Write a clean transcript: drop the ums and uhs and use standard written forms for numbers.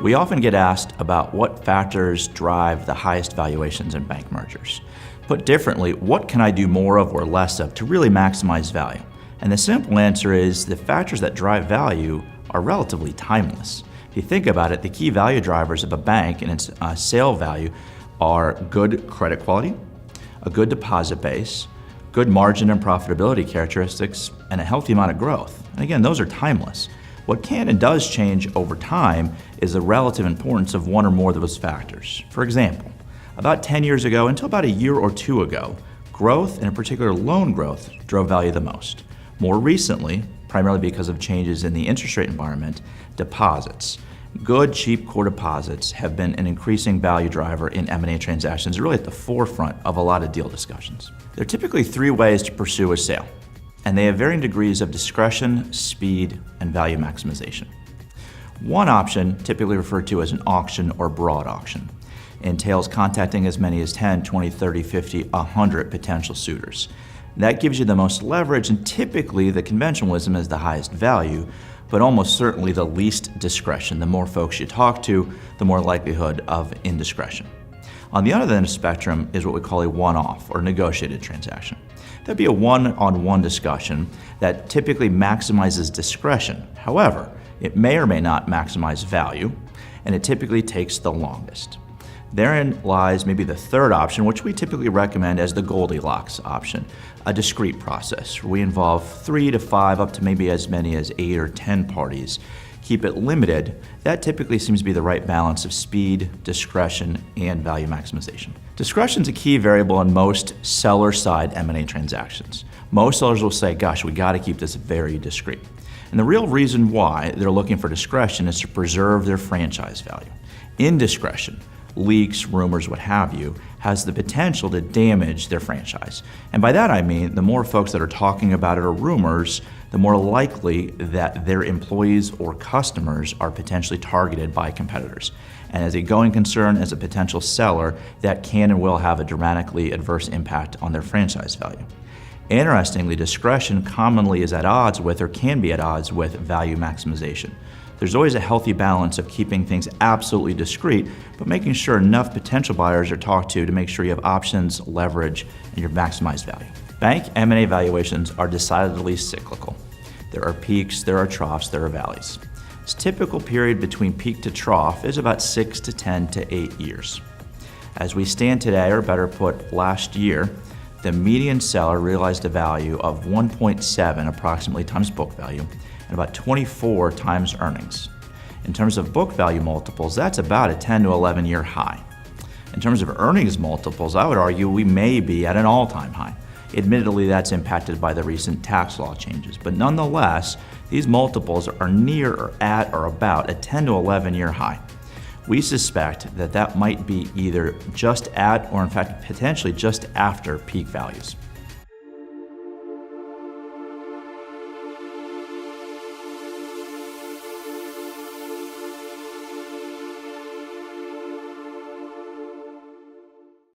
We often get asked about what factors drive the highest valuations in bank mergers. Put differently, what can I do more of or less of to really maximize value? And the simple answer is the factors that drive value are relatively timeless. If you think about it, the key value drivers of a bank and its sale value are good credit quality, a good deposit base, good margin and profitability characteristics, and a healthy amount of growth. And again, those are timeless. What can and does change over time is the relative importance of one or more of those factors. For example, about 10 years ago until about a year or two ago, growth, and in particular loan growth, drove value the most. More recently, primarily because of changes in the interest rate environment, deposits. Good, cheap core deposits have been an increasing value driver in M&A transactions, really at the forefront of a lot of deal discussions. There are typically three ways to pursue a sale, and they have varying degrees of discretion, speed, and value maximization. One option, typically referred to as an auction or broad auction, entails contacting as many as 10, 20, 30, 50, 100 potential suitors. That gives you the most leverage, and typically the conventional wisdom is the highest value, but almost certainly the least discretion. The more folks you talk to, the more likelihood of indiscretion. On the other end of the spectrum is what we call a one-off or negotiated transaction. That'd be a one-on-one discussion that typically maximizes discretion. However, it may or may not maximize value, and it typically takes the longest. Therein lies maybe the third option, which we typically recommend as the Goldilocks option, a discrete process. We involve 3 to 5, up to maybe as many as 8 or 10 parties. Keep it limited. That typically seems to be the right balance of speed, discretion, and value maximization. Discretion is a key variable in most seller-side M&A transactions. Most sellers will say, gosh, we got to keep this very discreet. And the real reason why they're looking for discretion is to preserve their franchise value. Indiscretion, leaks, rumors, what have you, has the potential to damage their franchise. And by that I mean the more folks that are talking about it or rumors, the more likely that their employees or customers are potentially targeted by competitors. And as a going concern, as a potential seller, that can and will have a dramatically adverse impact on their franchise value. Interestingly, discretion commonly is at odds with or can be at odds with value maximization. There's always a healthy balance of keeping things absolutely discreet, but making sure enough potential buyers are talked to make sure you have options, leverage, and your maximized value. Bank M&A valuations are decidedly cyclical. There are peaks, there are troughs, there are valleys. This typical period between peak to trough is about 6 to 10 to 8 years. As we stand today, or better put, last year, the median seller realized a value of 1.7 approximately times book value, and about 24 times earnings. In terms of book value multiples, that's about a 10 to 11 year high. In terms of earnings multiples, I would argue we may be at an all-time high. Admittedly, that's impacted by the recent tax law changes, but nonetheless, these multiples are near or at or about a 10 to 11 year high. We suspect that that might be either just at or in fact potentially just after peak values.